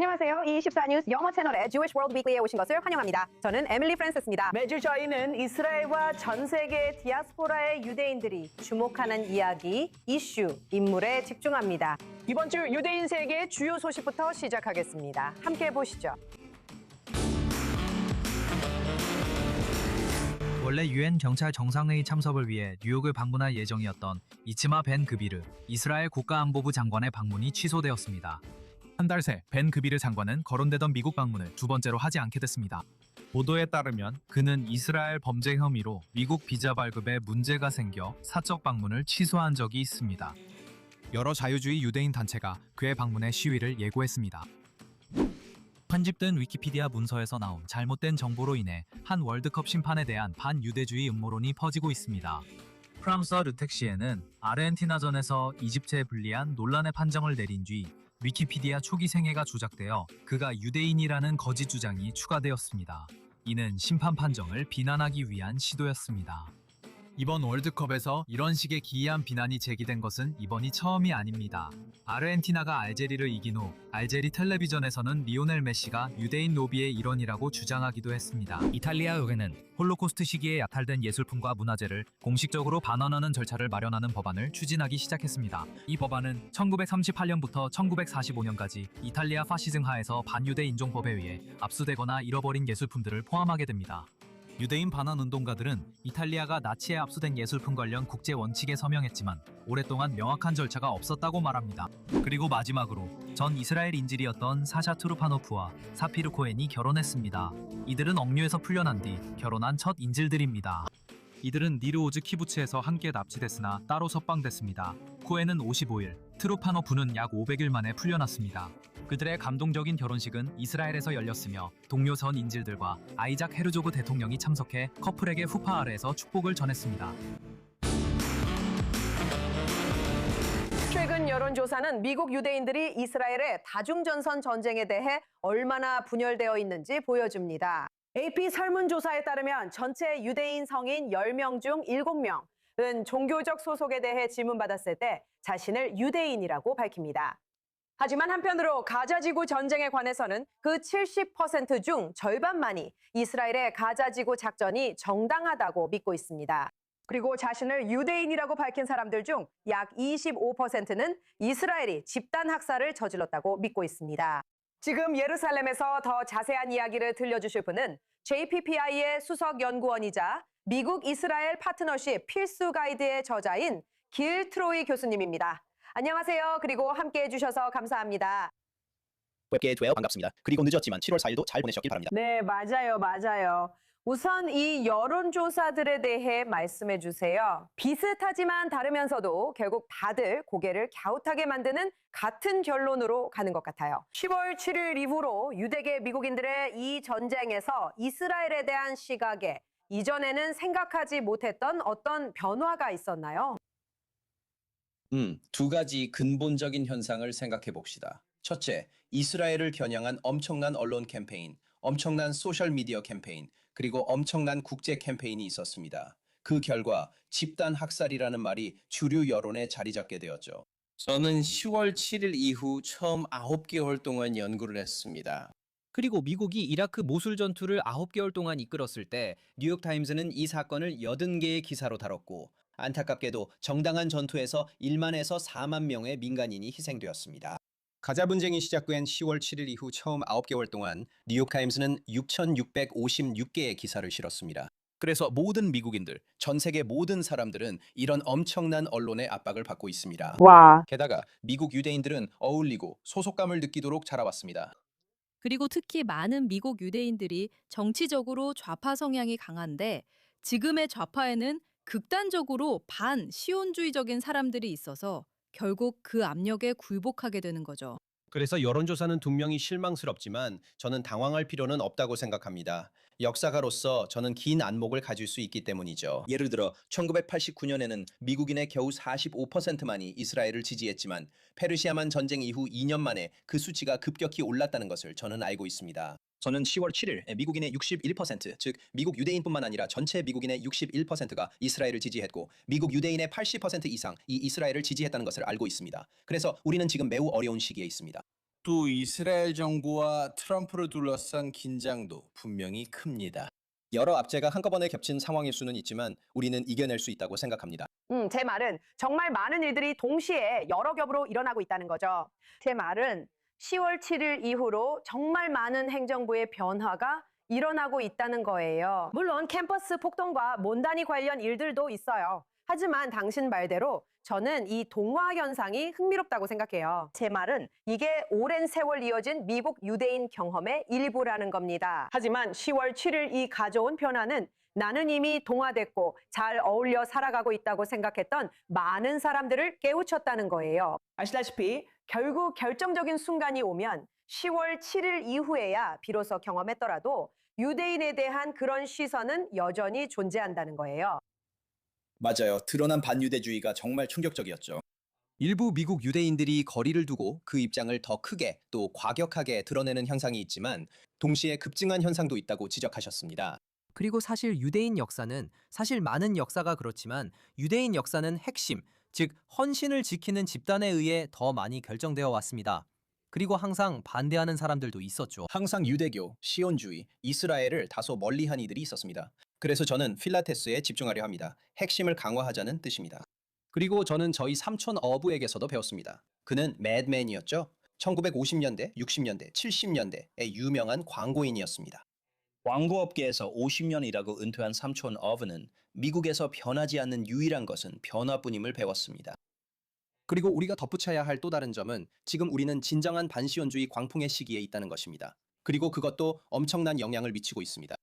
안녕하세요. 24뉴스 영어 채널의 Jewish World Weekly에 오신 것을 환영합니다. 저는 에밀리 프랜시스입니다. 매주 저희는 이스라엘과 전 세계 디아스포라의 유대인들이 주목하는 이야기, 이슈, 인물에 집중합니다. 이번 주 유대인 세계의 주요 소식부터 시작하겠습니다. 함께 보시죠. 원래 유엔 경찰 정상회의 참석을 위해 뉴욕을 방문할 예정이었던 이츠마 벤 그비르 이스라엘 국가안보부 장관의 방문이 취소되었습니다. 한 달 새 벤 그비르 장관은 거론되던 미국 방문을 두 번째로 하지 않게 됐습니다. 보도에 따르면 그는 이스라엘 범죄 혐의로 미국 비자 발급에 문제가 생겨 사적 방문을 취소한 적이 있습니다. 여러 자유주의 유대인 단체가 그의 방문에 시위를 예고했습니다. 편집된 위키피디아 문서에서 나온 잘못된 정보로 인해 한 월드컵 심판에 대한 반유대주의 음모론이 퍼지고 있습니다. 프랑스와 르텍시에는 아르헨티나전에서 이집트에 불리한 논란의 판정을 내린 뒤 위키피디아 초기 생애가 조작되어 그가 유대인이라는 거짓 주장이 추가되었습니다. 이는 심판 판정을 비난하기 위한 시도였습니다. 이번 월드컵에서 이런 식의 기이한 비난이 제기된 것은 이번이 처음이 아닙니다. 아르헨티나가 알제리를 이긴 후 알제리 텔레비전에서는 리오넬 메시가 유대인 로비의 일원이라고 주장하기도 했습니다. 이탈리아 의회는 홀로코스트 시기에 약탈된 예술품과 문화재를 공식적으로 반환하는 절차를 마련하는 법안을 추진하기 시작했습니다. 이 법안은 1938년부터 1945년까지 이탈리아 파시즘 하에서 반유대 인종법에 의해 압수되거나 잃어버린 예술품들을 포함하게 됩니다. 유대인 반환 운동가들은 이탈리아가 나치에 압수된 예술품 관련 국제 원칙에 서명했지만 오랫동안 명확한 절차가 없었다고 말합니다. 그리고 마지막으로 전 이스라엘 인질이었던 사샤 트루파노프와 사피르 코헨이 결혼했습니다. 이들은 억류에서 풀려난 뒤 결혼한 첫 인질들입니다. 이들은 니르오즈 키부츠에서 함께 납치됐으나 따로 석방됐습니다. 코헨은 55일, 트루파노프는 약 500일 만에 풀려났습니다. 그들의 감동적인 결혼식은 이스라엘에서 열렸으며 동료 전 인질들과 아이작 헤르조그 대통령이 참석해 커플에게 후파 아래에서 축복을 전했습니다. 최근 여론조사는 미국 유대인들이 이스라엘의 다중전선 전쟁에 대해 얼마나 분열되어 있는지 보여줍니다. AP 설문조사에 따르면 전체 유대인 성인 10명 중 7명은 종교적 소속에 대해 질문받았을 때 자신을 유대인이라고 밝힙니다. 하지만 한편으로 가자지구 전쟁에 관해서는 그 70% 중 절반만이 이스라엘의 가자지구 작전이 정당하다고 믿고 있습니다. 그리고 자신을 유대인이라고 밝힌 사람들 중 약 25%는 이스라엘이 집단 학살을 저질렀다고 믿고 있습니다. 지금 예루살렘에서 더 자세한 이야기를 들려주실 분은 JPPI의 수석 연구원이자 미국 이스라엘 파트너십 필수 가이드의 저자인 길 트로이 교수님입니다. 안녕하세요. 그리고 함께해 주셔서 감사합니다. 뵙게 되어 반갑습니다. 그리고 늦었지만 7월 4일도 잘 보내셨길 바랍니다. 네, 맞아요. 우선 이 여론조사들에 대해 말씀해 주세요. 비슷하지만 다르면서도 결국 다들 고개를 갸웃하게 만드는 같은 결론으로 가는 것 같아요. 10월 7일 이후로 유대계 미국인들의 이 전쟁에서 이스라엘에 대한 시각에 이전에는 생각하지 못했던 어떤 변화가 있었나요? 두 가지 근본적인 현상을 생각해 봅시다. 첫째, 이스라엘을 겨냥한 엄청난 언론 캠페인, 엄청난 소셜미디어 캠페인, 그리고 엄청난 국제 캠페인이 있었습니다. 그 결과 집단 학살이라는 말이 주류 여론에 자리 잡게 되었죠. 저는 10월 7일 이후 처음 9개월 동안 연구를 했습니다. 그리고 미국이 이라크 모술 전투를 9개월 동안 이끌었을 때 뉴욕타임스는 이 사건을 80개의 기사로 다뤘고 안타깝게도 정당한 전투에서 1만에서 4만 명의 민간인이 희생되었습니다. 가자 분쟁이 시작된 10월 7일 이후 처음 9개월 동안 뉴욕타임스는 6,656개의 기사를 실었습니다. 그래서 모든 미국인들, 전 세계 모든 사람들은 이런 엄청난 언론의 압박을 받고 있습니다. 와. 게다가 미국 유대인들은 어울리고 소속감을 느끼도록 자라왔습니다. 그리고 특히 많은 미국 유대인들이 정치적으로 좌파 성향이 강한데 지금의 좌파에는 극단적으로 반시온주의적인 사람들이 있어서 결국 그 압력에 굴복하게 되는 거죠. 그래서 여론조사는 분명히 실망스럽지만 저는 당황할 필요는 없다고 생각합니다. 역사가로서 저는 긴 안목을 가질 수 있기 때문이죠. 예를 들어 1989년에는 미국인의 겨우 45%만이 이스라엘을 지지했지만 페르시아만 전쟁 이후 2년 만에 그 수치가 급격히 올랐다는 것을 저는 알고 있습니다. 저는 10월 7일 미국인의 61%, 즉 미국 유대인뿐만 아니라 전체 미국인의 61%가 이스라엘을 지지했고 미국 유대인의 80% 이상 이 이스라엘을 지지했다는 것을 알고 있습니다. 그래서 우리는 지금 매우 어려운 시기에 있습니다. 또 이스라엘 정부와 트럼프를 둘러싼 긴장도 분명히 큽니다. 여러 압제가 한꺼번에 겹친 상황일 수는 있지만 우리는 이겨낼 수 있다고 생각합니다. 제 말은 정말 많은 일들이 동시에 여러 겹으로 일어나고 있다는 거죠. 제 말은 10월 7일 이후로 정말 많은 행정부의 변화가 일어나고 있다는 거예요. 물론 캠퍼스 폭동과 몬다니 관련 일들도 있어요. 하지만 당신 말대로 저는 이 동화 현상이 흥미롭다고 생각해요. 제 말은 이게 오랜 세월 이어진 미국 유대인 경험의 일부라는 겁니다. 하지만 10월 7일 이 가져온 변화는 나는 이미 동화됐고 잘 어울려 살아가고 있다고 생각했던 많은 사람들을 깨우쳤다는 거예요. 아시다시피 결국 결정적인 순간이 오면 10월 7일 이후에야 비로소 경험했더라도 유대인에 대한 그런 시선은 여전히 존재한다는 거예요. 맞아요. 드러난 반유대주의가 정말 충격적이었죠. 일부 미국 유대인들이 거리를 두고 그 입장을 더 크게 또 과격하게 드러내는 현상이 있지만 동시에 급증한 현상도 있다고 지적하셨습니다. 그리고 사실 유대인 역사는 사실 많은 역사가 그렇지만 유대인 역사는 핵심, 즉 헌신을 지키는 집단에 의해 더 많이 결정되어 왔습니다. 그리고 항상 반대하는 사람들도 있었죠. 항상 유대교, 시온주의, 이스라엘을 다소 멀리한 이들이 있었습니다. 그래서 저는 필라테스에 집중하려 합니다. 핵심을 강화하자는 뜻입니다. 그리고 저는 저희 삼촌 어부에게서도 배웠습니다. 그는 매드맨이었죠. 1950년대, 60년대, 70년대의 유명한 광고인이었습니다. 광고업계에서 50년 일하고 은퇴한 삼촌 어브는 미국에서 변하지 않는 유일한 것은 변화뿐임을 배웠습니다. 그리고 우리가 덧붙여야 할 또 다른 점은 지금 우리는 진정한 반시온주의 광풍의 시기에 있다는 것입니다. 그리고 그것도 엄청난 영향을 미치고 있습니다.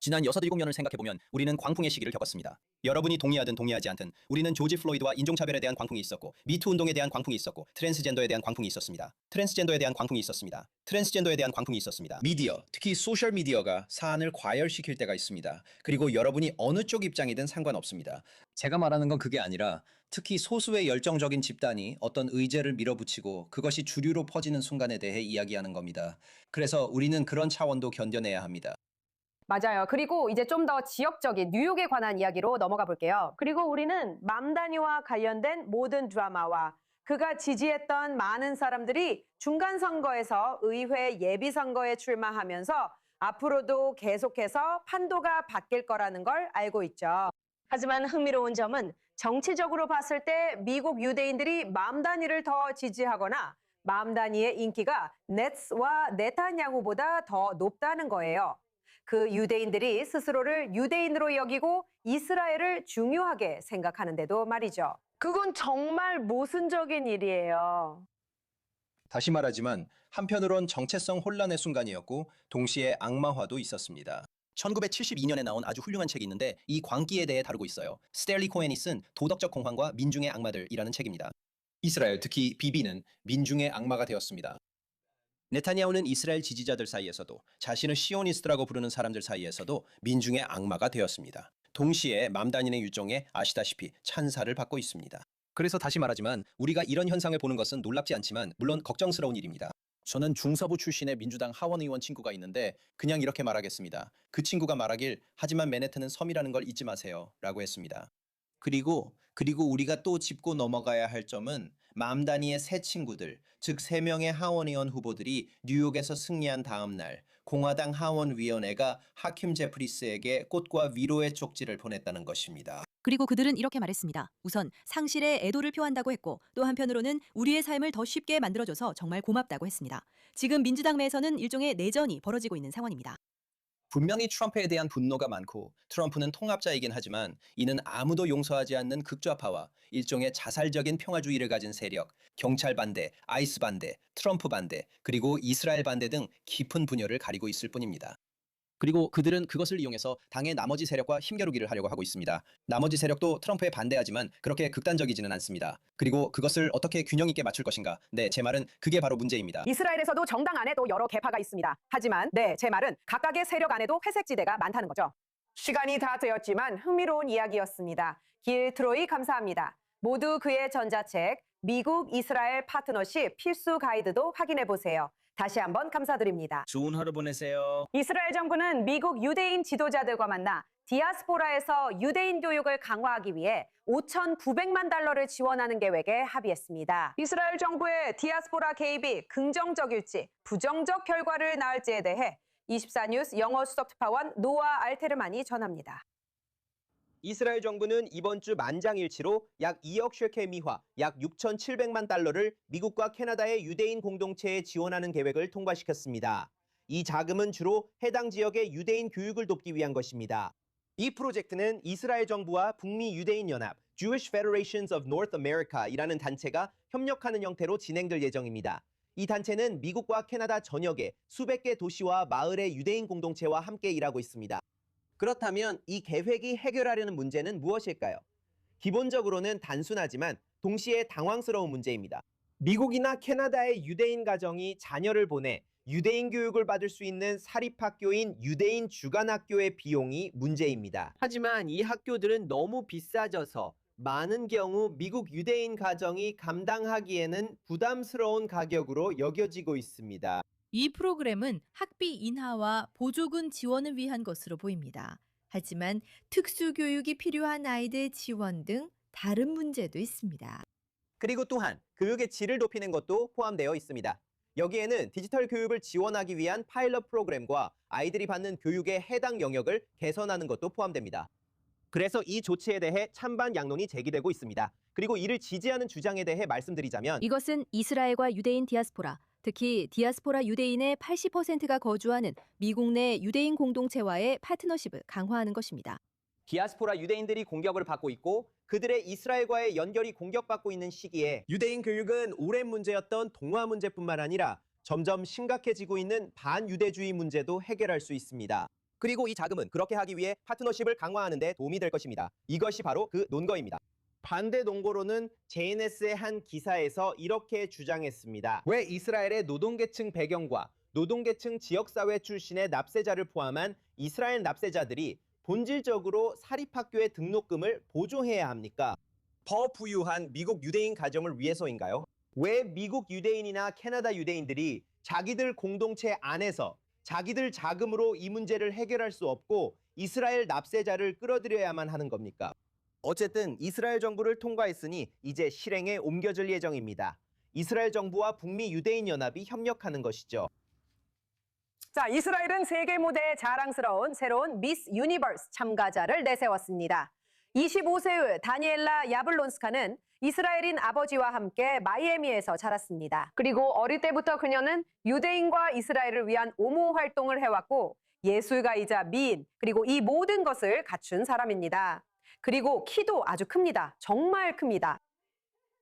지난 6, 7년을 생각해보면 우리는 광풍의 시기를 겪었습니다. 여러분이 동의하든 동의하지 않든 우리는 조지 플로이드와 인종차별에 대한 광풍이 있었고 미투 운동에 대한 광풍이 있었고 트랜스젠더에 대한 광풍이 있었습니다. 트랜스젠더에 대한 광풍이 있었습니다. 트랜스젠더에 대한 광풍이 있었습니다. 미디어, 특히 소셜미디어가 사안을 과열시킬 때가 있습니다. 그리고 여러분이 어느 쪽 입장이든 상관없습니다. 제가 말하는 건 그게 아니라 특히 소수의 열정적인 집단이 어떤 의제를 밀어붙이고 그것이 주류로 퍼지는 순간에 대해 이야기하는 겁니다. 그래서 우리는 그런 차원도 견뎌내야 합니다. 맞아요. 그리고 이제 좀 더 지역적인 뉴욕에 관한 이야기로 넘어가 볼게요. 그리고 우리는 맘다니와 관련된 모든 드라마와 그가 지지했던 많은 사람들이 중간선거에서 의회 예비선거에 출마하면서 앞으로도 계속해서 판도가 바뀔 거라는 걸 알고 있죠. 하지만 흥미로운 점은 정치적으로 봤을 때 미국 유대인들이 맘다니를 더 지지하거나 맘다니의 인기가 넷스와 네타냐후보다 더 높다는 거예요. 그 유대인들이 스스로를 유대인으로 여기고 이스라엘을 중요하게 생각하는데도 말이죠. 그건 정말 모순적인 일이에요. 다시 말하지만 한편으론 정체성 혼란의 순간이었고 동시에 악마화도 있었습니다. 1972년에 나온 아주 훌륭한 책이 있는데 이 광기에 대해 다루고 있어요. 스텔리 코엔이 쓴 도덕적 공황과 민중의 악마들이라는 책입니다. 이스라엘, 특히 비비는 민중의 악마가 되었습니다. 네타냐후는 이스라엘 지지자들 사이에서도 자신을 시오니스트라고 부르는 사람들 사이에서도 민중의 악마가 되었습니다. 동시에 맘다니의 유종에 아시다시피 찬사를 받고 있습니다. 그래서 다시 말하지만 우리가 이런 현상을 보는 것은 놀랍지 않지만 물론 걱정스러운 일입니다. 저는 중서부 출신의 민주당 하원 의원 친구가 있는데 그냥 이렇게 말하겠습니다. 그 친구가 말하길 하지만 맨해튼은 섬이라는 걸 잊지 마세요 라고 했습니다. 그리고 우리가 또 짚고 넘어가야 할 점은 맘다니의 새 친구들, 즉 3명의 하원의원 후보들이 뉴욕에서 승리한 다음 날 공화당 하원위원회가 하킴 제프리스에게 꽃과 위로의 쪽지를 보냈다는 것입니다. 그리고 그들은 이렇게 말했습니다. 우선 상실에 애도를 표한다고 했고 또 한편으로는 우리의 삶을 더 쉽게 만들어줘서 정말 고맙다고 했습니다. 지금 민주당 내에서는 일종의 내전이 벌어지고 있는 상황입니다. 분명히 트럼프에 대한 분노가 많고 트럼프는 통합자이긴 하지만 이는 아무도 용서하지 않는 극좌파와 일종의 자살적인 평화주의를 가진 세력, 경찰 반대, 아이스 반대, 트럼프 반대, 그리고 이스라엘 반대 등 깊은 분열을 가리고 있을 뿐입니다. 그리고 그들은 그것을 이용해서 당의 나머지 세력과 힘겨루기를 하려고 하고 있습니다. 나머지 세력도 트럼프에 반대하지만 그렇게 극단적이지는 않습니다. 그리고 그것을 어떻게 균형 있게 맞출 것인가? 네, 제 말은 그게 바로 문제입니다. 이스라엘에서도 정당 안에도 여러 계파가 있습니다. 하지만 제 말은 각각의 세력 안에도 회색지대가 많다는 거죠. 시간이 다 되었지만 흥미로운 이야기였습니다. 길 트로이 감사합니다. 모두 그의 전자책 미국 이스라엘 파트너십 필수 가이드도 확인해 보세요. 다시 한번 감사드립니다. 좋은 하루 보내세요. 이스라엘 정부는 미국 유대인 지도자들과 만나 디아스포라에서 유대인 교육을 강화하기 위해 5,900만 달러를 지원하는 계획에 합의했습니다. 이스라엘 정부의 디아스포라 개입이 긍정적일지 부정적 결과를 낳을지에 대해 24뉴스 영어 수석특파원 노아 알테르만이 전합니다. 이스라엘 정부는 이번 주 만장일치로 약 2억 셰켈 미화, 약 6,700만 달러를 미국과 캐나다의 유대인 공동체에 지원하는 계획을 통과시켰습니다. 이 자금은 주로 해당 지역의 유대인 교육을 돕기 위한 것입니다. 이 프로젝트는 이스라엘 정부와 북미 유대인 연합 Jewish Federations of North America이라는 단체가 협력하는 형태로 진행될 예정입니다. 이 단체는 미국과 캐나다 전역의 수백 개 도시와 마을의 유대인 공동체와 함께 일하고 있습니다. 그렇다면 이 계획이 해결하려는 문제는 무엇일까요? 기본적으로는 단순하지만 동시에 당황스러운 문제입니다. 미국이나 캐나다의 유대인 가정이 자녀를 보내 유대인 교육을 받을 수 있는 사립학교인 유대인 주간학교의 비용이 문제입니다. 하지만 이 학교들은 너무 비싸져서 많은 경우 미국 유대인 가정이 감당하기에는 부담스러운 가격으로 여겨지고 있습니다. 이 프로그램은 학비 인하와 보조금 지원을 위한 것으로 보입니다. 하지만 특수교육이 필요한 아이들 지원 등 다른 문제도 있습니다. 그리고 또한 교육의 질을 높이는 것도 포함되어 있습니다. 여기에는 디지털 교육을 지원하기 위한 파일럿 프로그램과 아이들이 받는 교육의 해당 영역을 개선하는 것도 포함됩니다. 그래서 이 조치에 대해 찬반 양론이 제기되고 있습니다. 그리고 이를 지지하는 주장에 대해 말씀드리자면 이것은 이스라엘과 유대인 디아스포라, 특히 디아스포라 유대인의 80%가 거주하는 미국 내 유대인 공동체와의 파트너십을 강화하는 것입니다. 디아스포라 유대인들이 공격을 받고 있고 그들의 이스라엘과의 연결이 공격받고 있는 시기에 유대인 교육은 오랜 문제였던 동화 문제뿐만 아니라 점점 심각해지고 있는 반유대주의 문제도 해결할 수 있습니다. 그리고 이 자금은 그렇게 하기 위해 파트너십을 강화하는 데 도움이 될 것입니다. 이것이 바로 그 논거입니다. 반대 논거로는 JNS의 한 기사에서 이렇게 주장했습니다. 왜 이스라엘의 노동계층 배경과 노동계층 지역사회 출신의 납세자를 포함한 이스라엘 납세자들이 본질적으로 사립학교의 등록금을 보조해야 합니까? 더 부유한 미국 유대인 가정을 위해서인가요? 왜 미국 유대인이나 캐나다 유대인들이 자기들 공동체 안에서 자기들 자금으로 이 문제를 해결할 수 없고 이스라엘 납세자를 끌어들여야만 하는 겁니까? 어쨌든 이스라엘 정부를 통과했으니 이제 실행에 옮겨질 예정입니다. 이스라엘 정부와 북미 유대인 연합이 협력하는 것이죠. 자, 이스라엘은 세계 무대에 자랑스러운 새로운 미스 유니버스 참가자를 내세웠습니다. 25세의 다니엘라 야블론스카는 이스라엘인 아버지와 함께 마이애미에서 자랐습니다. 그리고 어릴 때부터 그녀는 유대인과 이스라엘을 위한 옹호 활동을 해왔고 예술가이자 미인, 그리고 이 모든 것을 갖춘 사람입니다. 그리고 키도 아주 큽니다. 정말 큽니다.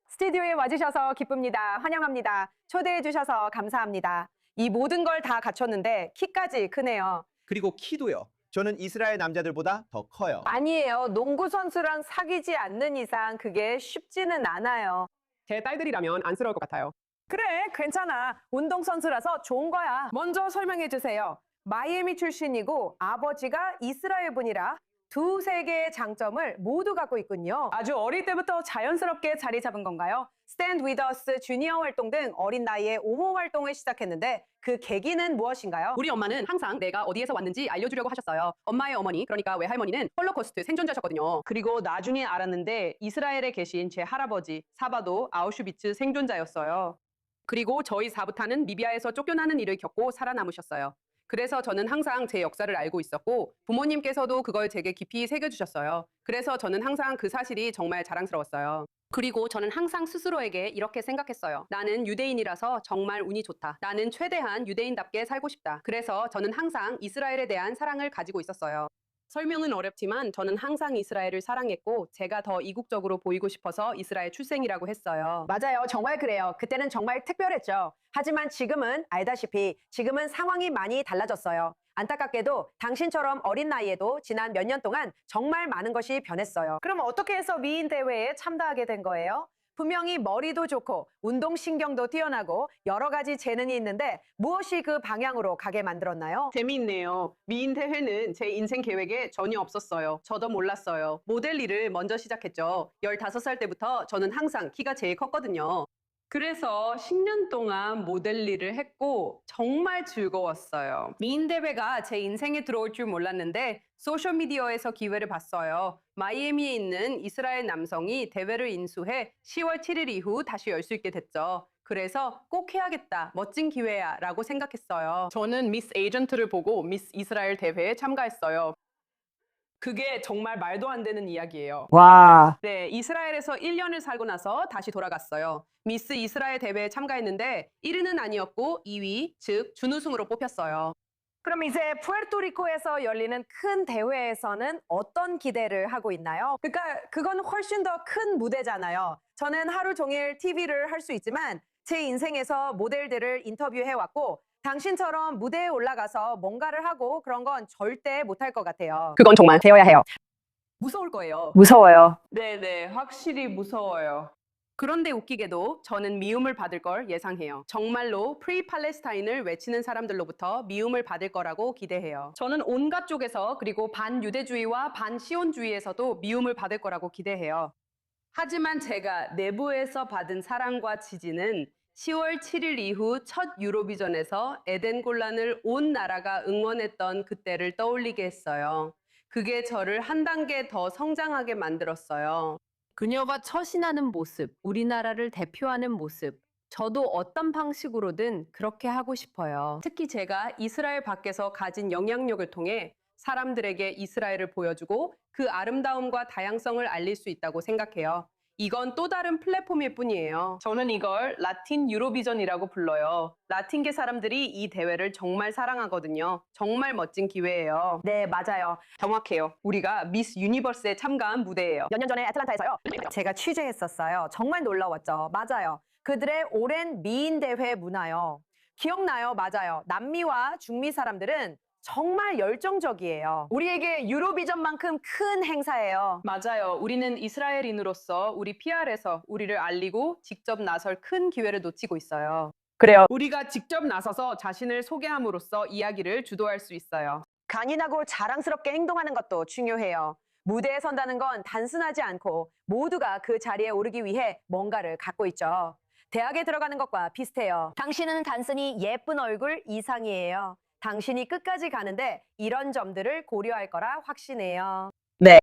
스튜디오에 와주셔서 기쁩니다. 환영합니다. 초대해 주셔서 감사합니다. 이 모든 걸 다 갖췄는데 키까지 크네요. 그리고 키도요. 저는 이스라엘 남자들보다 더 커요. 아니에요. 농구 선수랑 사귀지 않는 이상 그게 쉽지는 않아요. 제 딸들이라면 안쓰러울 것 같아요. 그래, 괜찮아. 운동선수라서 좋은 거야. 먼저 설명해 주세요. 마이애미 출신이고 아버지가 이스라엘 분이라 두세 개의 장점을 모두 갖고 있군요. 아주 어릴 때부터 자연스럽게 자리 잡은 건가요? Stand With Us 주니어 활동 등 어린 나이에 옹호 활동을 시작했는데 그 계기는 무엇인가요? 우리 엄마는 항상 내가 어디에서 왔는지 알려주려고 하셨어요. 엄마의 어머니, 그러니까 외할머니는 홀로코스트 생존자셨거든요. 그리고 나중에 알았는데 이스라엘에 계신 제 할아버지 사바도 아우슈비츠 생존자였어요. 그리고 저희 사부타는 리비아에서 쫓겨나는 일을 겪고 살아남으셨어요. 그래서 저는 항상 제 역사를 알고 있었고 부모님께서도 그걸 제게 깊이 새겨주셨어요. 그래서 저는 항상 그 사실이 정말 자랑스러웠어요. 그리고 저는 항상 스스로에게 이렇게 생각했어요. 나는 유대인이라서 정말 운이 좋다. 나는 최대한 유대인답게 살고 싶다. 그래서 저는 항상 이스라엘에 대한 사랑을 가지고 있었어요. 설명은 어렵지만 저는 항상 이스라엘을 사랑했고 제가 더 이국적으로 보이고 싶어서 이스라엘 출생이라고 했어요. 맞아요. 정말 그래요. 그때는 정말 특별했죠. 하지만 지금은 알다시피 지금은 상황이 많이 달라졌어요. 안타깝게도 당신처럼 어린 나이에도 지난 몇 년 동안 정말 많은 것이 변했어요. 그럼 어떻게 해서 미인 대회에 참가하게 된 거예요? 분명히 머리도 좋고 운동신경도 뛰어나고 여러 가지 재능이 있는데 무엇이 그 방향으로 가게 만들었나요? 재미있네요. 미인 대회는 제 인생 계획에 전혀 없었어요. 저도 몰랐어요. 모델 일을 먼저 시작했죠. 15살 때부터 저는 항상 키가 제일 컸거든요. 그래서 10년 동안 모델 일을 했고 정말 즐거웠어요. 미인 대회가 제 인생에 들어올 줄 몰랐는데 소셜미디어에서 기회를 봤어요. 마이애미에 있는 이스라엘 남성이 대회를 인수해 10월 7일 이후 다시 열 수 있게 됐죠. 그래서 꼭 해야겠다. 멋진 기회야 라고 생각했어요. 저는 미스 에이전트를 보고 미스 이스라엘 대회에 참가했어요. 그게 정말 말도 안 되는 이야기예요. 와. 네, 이스라엘에서 1년을 살고 나서 다시 돌아갔어요. 미스 이스라엘 대회에 참가했는데 1위는 아니었고 2위, 즉 준우승으로 뽑혔어요. 그럼 이제 푸에르토리코에서 열리는 큰 대회에서는 어떤 기대를 하고 있나요? 그러니까 그건 훨씬 더 큰 무대잖아요. 저는 하루 종일 TV를 할 수 있지만 제 인생에서 모델들을 인터뷰해 왔고 당신처럼 무대에 올라가서 뭔가를 하고 그런 건 절대 못할 것 같아요. 그건 정말 배워야 해요. 무서울 거예요. 무서워요. 네네, 확실히 무서워요. 그런데 웃기게도 저는 미움을 받을 걸 예상해요. 정말로 프리 팔레스타인을 외치는 사람들로부터 미움을 받을 거라고 기대해요. 저는 온갖 쪽에서 그리고 반유대주의와 반시온주의에서도 미움을 받을 거라고 기대해요. 하지만 제가 내부에서 받은 사랑과 지지는 10월 7일 이후 첫 유로비전에서 에덴 곤란을 온 나라가 응원했던 그때를 떠올리게 했어요. 그게 저를 한 단계 더 성장하게 만들었어요. 그녀가 처신하는 모습, 우리나라를 대표하는 모습, 저도 어떤 방식으로든 그렇게 하고 싶어요. 특히 제가 이스라엘 밖에서 가진 영향력을 통해 사람들에게 이스라엘을 보여주고 그 아름다움과 다양성을 알릴 수 있다고 생각해요. 이건 또 다른 플랫폼일 뿐이에요. 저는 이걸 라틴 유로비전이라고 불러요. 라틴계 사람들이 이 대회를 정말 사랑하거든요. 정말 멋진 기회예요. 네, 맞아요. 정확해요. 우리가 미스 유니버스에 참가한 무대예요. 몇 년 전에 애틀란타에서요. 제가 취재했었어요. 정말 놀라웠죠. 맞아요. 그들의 오랜 미인 대회 문화요. 기억나요? 맞아요. 남미와 중미 사람들은 정말 열정적이에요. 우리에게 유로비전만큼 큰 행사예요. 맞아요. 우리는 이스라엘인으로서 우리 PR에서 우리를 알리고 직접 나설 큰 기회를 놓치고 있어요. 그래요. 우리가 직접 나서서 자신을 소개함으로써 이야기를 주도할 수 있어요. 강인하고 자랑스럽게 행동하는 것도 중요해요. 무대에 선다는 건 단순하지 않고 모두가 그 자리에 오르기 위해 뭔가를 갖고 있죠. 대학에 들어가는 것과 비슷해요. 당신은 단순히 예쁜 얼굴 이상이에요. 당신이 끝까지 가는데 이런 점들을 고려할 거라 확신해요. 네,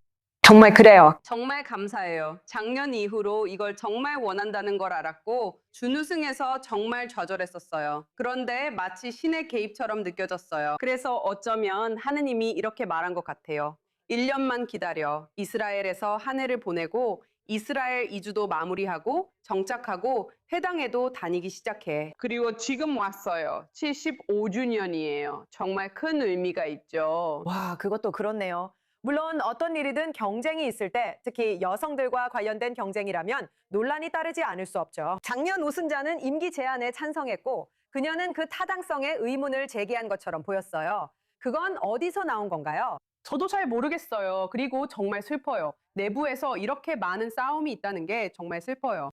정말 그래요. 정말 감사해요. 작년 이후로 이걸 정말 원한다는 걸 알았고 준우승에서 정말 좌절했었어요. 그런데 마치 신의 개입처럼 느껴졌어요. 그래서 어쩌면 하느님이 이렇게 말한 것 같아요. 1년만 기다려. 이스라엘에서 한 해를 보내고 이스라엘 이주도 마무리하고 정착하고 회당에도 다니기 시작해. 그리고 지금 왔어요. 75주년이에요. 정말 큰 의미가 있죠. 와, 그것도 그렇네요. 물론 어떤 일이든 경쟁이 있을 때 특히 여성들과 관련된 경쟁이라면 논란이 따르지 않을 수 없죠. 작년 우승자는 임기 제한에 찬성했고 그녀는 그 타당성에 의문을 제기한 것처럼 보였어요. 그건 어디서 나온 건가요? 저도 잘 모르겠어요. 그리고 정말 슬퍼요. 내부에서 이렇게 많은 싸움이 있다는 게 정말 슬퍼요.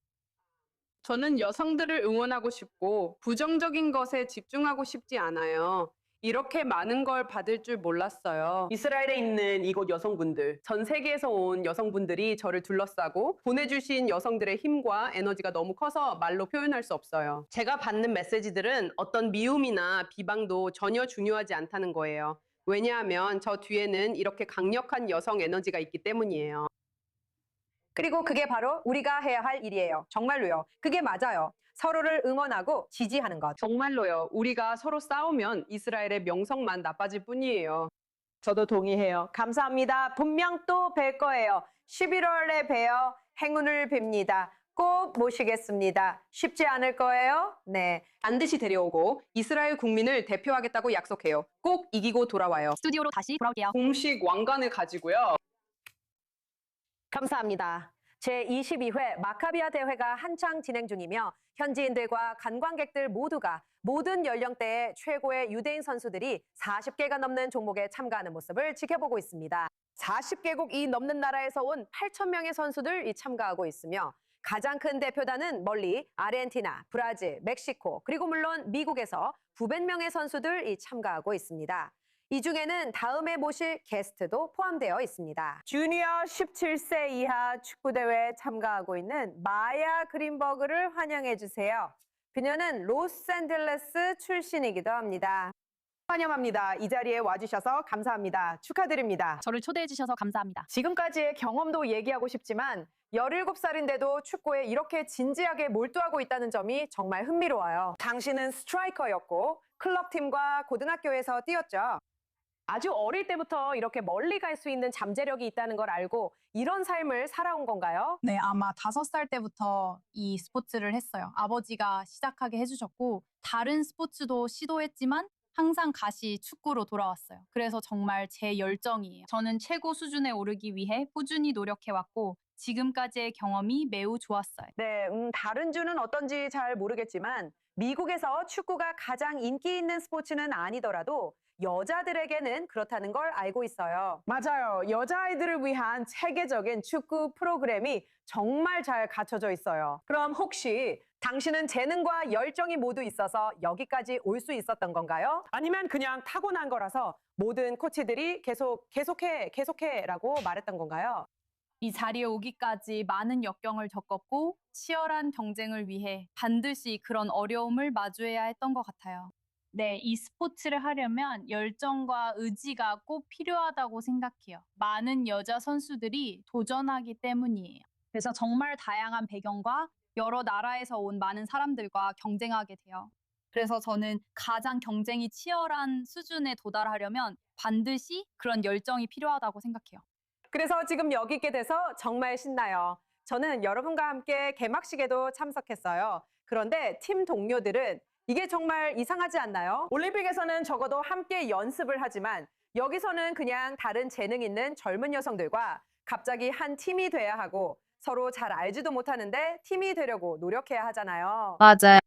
저는 여성들을 응원하고 싶고 부정적인 것에 집중하고 싶지 않아요. 이렇게 많은 걸 받을 줄 몰랐어요. 이스라엘에 있는 이곳 여성분들, 전 세계에서 온 여성분들이 저를 둘러싸고 보내주신 여성들의 힘과 에너지가 너무 커서 말로 표현할 수 없어요. 제가 받는 메시지들은 어떤 미움이나 비방도 전혀 중요하지 않다는 거예요. 왜냐하면 저 뒤에는 이렇게 강력한 여성 에너지가 있기 때문이에요. 그리고 그게 바로 우리가 해야 할 일이에요. 정말로요. 그게 맞아요. 서로를 응원하고 지지하는 것. 정말로요. 우리가 서로 싸우면 이스라엘의 명성만 나빠질 뿐이에요. 저도 동의해요. 감사합니다. 분명 또 뵐 거예요. 11월에 뵈어 행운을 빕니다. 꼭 모시겠습니다. 쉽지 않을 거예요. 네. 반드시 데려오고 이스라엘 국민을 대표하겠다고 약속해요. 꼭 이기고 돌아와요. 스튜디오로 다시 돌아올게요. 공식 왕관을 가지고요. 감사합니다. 제22회 마카비아 대회가 한창 진행 중이며 현지인들과 관광객들 모두가 모든 연령대의 최고의 유대인 선수들이 40개가 넘는 종목에 참가하는 모습을 지켜보고 있습니다. 40개국이 넘는 나라에서 온 8,000명의 선수들이 참가하고 있으며 가장 큰 대표단은 멀리 아르헨티나, 브라질, 멕시코, 그리고 물론 미국에서 900명의 선수들이 참가하고 있습니다. 이 중에는 다음에 모실 게스트도 포함되어 있습니다. 주니어 17세 이하 축구대회에 참가하고 있는 마야 그린버그를 환영해 주세요. 그녀는 로스앤젤레스 출신이기도 합니다. 환영합니다. 이 자리에 와주셔서 감사합니다. 축하드립니다. 저를 초대해 주셔서 감사합니다. 지금까지의 경험도 얘기하고 싶지만 17살인데도 축구에 이렇게 진지하게 몰두하고 있다는 점이 정말 흥미로워요. 당신은 스트라이커였고 클럽팀과 고등학교에서 뛰었죠. 아주 어릴 때부터 이렇게 멀리 갈 수 있는 잠재력이 있다는 걸 알고 이런 삶을 살아온 건가요? 네, 아마 5살 때부터 이 스포츠를 했어요. 아버지가 시작하게 해주셨고 다른 스포츠도 시도했지만 항상 다시 축구로 돌아왔어요. 그래서 정말 제 열정이에요. 저는 최고 수준에 오르기 위해 꾸준히 노력해왔고 지금까지의 경험이 매우 좋았어요. 네, 다른 주는 어떤지 잘 모르겠지만 미국에서 축구가 가장 인기 있는 스포츠는 아니더라도 여자들에게는 그렇다는 걸 알고 있어요. 맞아요. 여자아이들을 위한 체계적인 축구 프로그램이 정말 잘 갖춰져 있어요. 그럼 혹시 당신은 재능과 열정이 모두 있어서 여기까지 올 수 있었던 건가요? 아니면 그냥 타고난 거라서 모든 코치들이 계속해라고 말했던 건가요? 이 자리에 오기까지 많은 역경을 겪었고 치열한 경쟁을 위해 반드시 그런 어려움을 마주해야 했던 것 같아요. 네, 이 스포츠를 하려면 열정과 의지가 꼭 필요하다고 생각해요. 많은 여자 선수들이 도전하기 때문이에요. 그래서 정말 다양한 배경과 여러 나라에서 온 많은 사람들과 경쟁하게 돼요. 그래서 저는 가장 경쟁이 치열한 수준에 도달하려면 반드시 그런 열정이 필요하다고 생각해요. 그래서 지금 여기 있게 돼서 정말 신나요. 저는 여러분과 함께 개막식에도 참석했어요. 그런데 팀 동료들은 이게 정말 이상하지 않나요? 올림픽에서는 적어도 함께 연습을 하지만 여기서는 그냥 다른 재능 있는 젊은 여성들과 갑자기 한 팀이 돼야 하고 서로 잘 알지도 못하는데 팀이 되려고 노력해야 하잖아요. 맞아요.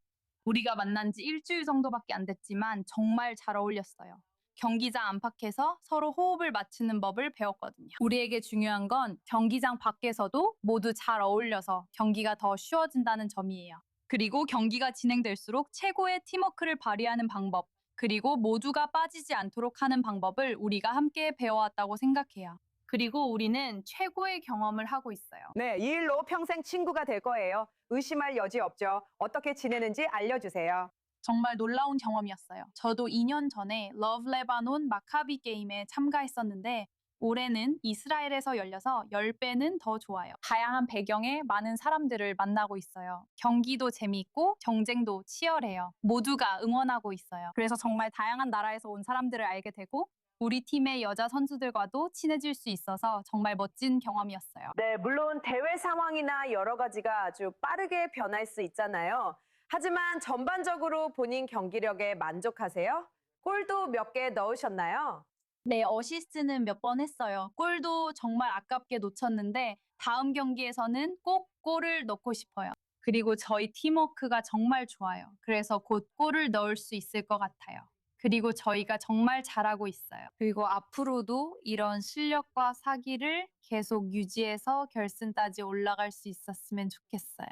우리가 만난 지 일주일 정도밖에 안 됐지만 정말 잘 어울렸어요. 경기장 안팎에서 서로 호흡을 맞추는 법을 배웠거든요. 우리에게 중요한 건 경기장 밖에서도 모두 잘 어울려서 경기가 더 쉬워진다는 점이에요. 그리고 경기가 진행될수록 최고의 팀워크를 발휘하는 방법, 그리고 모두가 빠지지 않도록 하는 방법을 우리가 함께 배워왔다고 생각해요. 그리고 우리는 최고의 경험을 하고 있어요. 네, 이 일로 평생 친구가 될 거예요. 의심할 여지 없죠. 어떻게 지내는지 알려주세요. 정말 놀라운 경험이었어요. 저도 2년 전에 러브 레바논 마카비 게임에 참가했었는데 올해는 이스라엘에서 열려서 10배는 더 좋아요. 다양한 배경의 많은 사람들을 만나고 있어요. 경기도 재미있고 경쟁도 치열해요. 모두가 응원하고 있어요. 그래서 정말 다양한 나라에서 온 사람들을 알게 되고 우리 팀의 여자 선수들과도 친해질 수 있어서 정말 멋진 경험이었어요. 네, 물론 대회 상황이나 여러 가지가 아주 빠르게 변할 수 있잖아요. 하지만 전반적으로 본인 경기력에 만족하세요? 골도 몇 개 넣으셨나요? 네, 어시스트는 몇 번 했어요. 골도 정말 아깝게 놓쳤는데 다음 경기에서는 꼭 골을 넣고 싶어요. 그리고 저희 팀워크가 정말 좋아요. 그래서 곧 골을 넣을 수 있을 것 같아요. 그리고 저희가 정말 잘하고 있어요. 그리고 앞으로도 이런 실력과 사기를 계속 유지해서 결승까지 올라갈 수 있었으면 좋겠어요.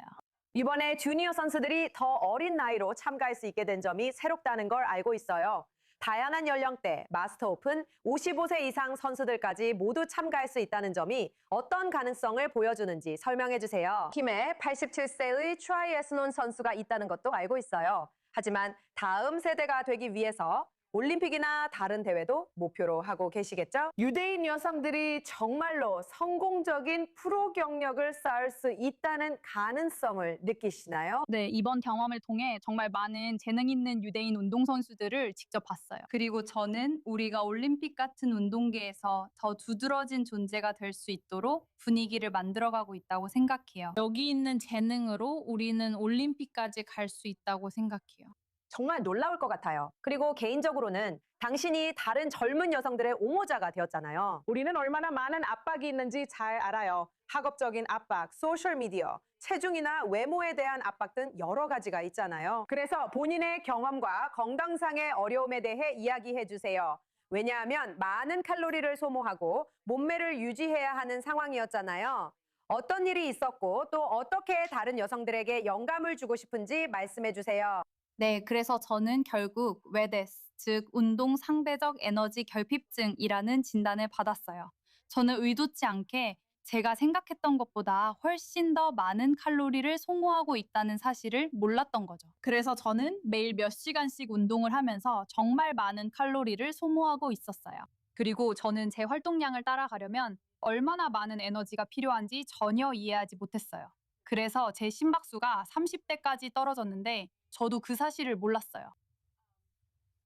이번에 주니어 선수들이 더 어린 나이로 참가할 수 있게 된 점이 새롭다는 걸 알고 있어요. 다양한 연령대, 마스터 오픈, 55세 이상 선수들까지 모두 참가할 수 있다는 점이 어떤 가능성을 보여주는지 설명해 주세요. 팀에 87세의 트라이애슬론 선수가 있다는 것도 알고 있어요. 하지만 다음 세대가 되기 위해서 올림픽이나 다른 대회도 목표로 하고 계시겠죠? 유대인 여성들이 정말로 성공적인 프로 경력을 쌓을 수 있다는 가능성을 느끼시나요? 네, 이번 경험을 통해 정말 많은 재능 있는 유대인 운동선수들을 직접 봤어요. 그리고 저는 우리가 올림픽 같은 운동계에서 더 두드러진 존재가 될 수 있도록 분위기를 만들어가고 있다고 생각해요. 여기 있는 재능으로 우리는 올림픽까지 갈 수 있다고 생각해요. 정말 놀라울 것 같아요. 그리고 개인적으로는 당신이 다른 젊은 여성들의 옹호자가 되었잖아요. 우리는 얼마나 많은 압박이 있는지 잘 알아요. 학업적인 압박, 소셜미디어, 체중이나 외모에 대한 압박 등 여러 가지가 있잖아요. 그래서 본인의 경험과 건강상의 어려움에 대해 이야기해 주세요. 왜냐하면 많은 칼로리를 소모하고 몸매를 유지해야 하는 상황이었잖아요. 어떤 일이 있었고 또 어떻게 다른 여성들에게 영감을 주고 싶은지 말씀해 주세요. 네, 그래서 저는 결국 외데스, 즉 운동 상대적 에너지 결핍증이라는 진단을 받았어요. 저는 의도치 않게 제가 생각했던 것보다 훨씬 더 많은 칼로리를 소모하고 있다는 사실을 몰랐던 거죠. 그래서 저는 매일 몇 시간씩 운동을 하면서 정말 많은 칼로리를 소모하고 있었어요. 그리고 저는 제 활동량을 따라가려면 얼마나 많은 에너지가 필요한지 전혀 이해하지 못했어요. 그래서 제 심박수가 30대까지 떨어졌는데 저도 그 사실을 몰랐어요.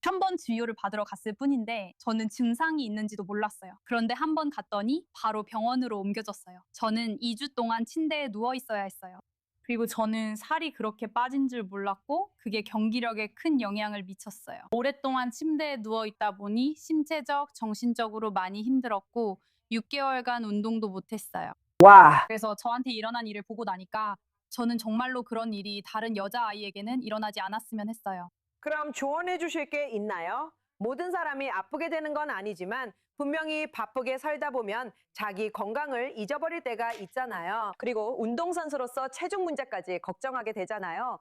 한 번 진료를 받으러 갔을 뿐인데 저는 증상이 있는지도 몰랐어요. 그런데 한 번 갔더니 바로 병원으로 옮겨졌어요. 저는 2주 동안 침대에 누워 있어야 했어요. 그리고 저는 살이 그렇게 빠진 줄 몰랐고 그게 경기력에 큰 영향을 미쳤어요. 오랫동안 침대에 누워 있다 보니 신체적, 정신적으로 많이 힘들었고 6개월간 운동도 못했어요. 와. 그래서 저한테 일어난 일을 보고 나니까 저는 정말로 그런 일이 다른 여자아이에게는 일어나지 않았으면 했어요. 그럼 조언해 주실 게 있나요? 모든 사람이 아프게 되는 건 아니지만 분명히 바쁘게 살다 보면 자기 건강을 잊어버릴 때가 있잖아요. 그리고 운동선수로서 체중 문제까지 걱정하게 되잖아요.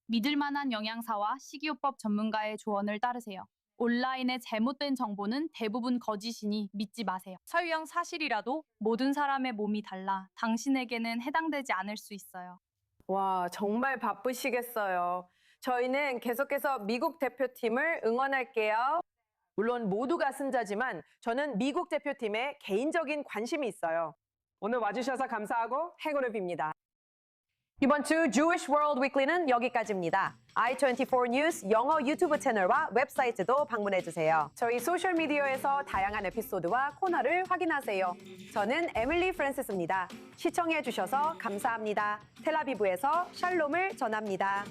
믿을 만한 영양사와 식이요법 전문가의 조언을 따르세요. 온라인의 잘못된 정보는 대부분 거짓이니 믿지 마세요. 설령 사실이라도 모든 사람의 몸이 달라 당신에게는 해당되지 않을 수 있어요. 와, 정말 바쁘시겠어요. 저희는 계속해서 미국 대표팀을 응원할게요. 물론 모두가 승자지만 저는 미국 대표팀에 개인적인 관심이 있어요. 오늘 와주셔서 감사하고 행운을 빕니다. 이번 주 Jewish World Weekly는 여기까지입니다. i24 News 영어 유튜브 채널과 웹사이트도 방문해주세요. 저희 소셜미디어에서 다양한 에피소드와 코너를 확인하세요. 저는 에밀리 프랜시스입니다. 시청해주셔서 감사합니다. 텔아비브에서 샬롬을 전합니다.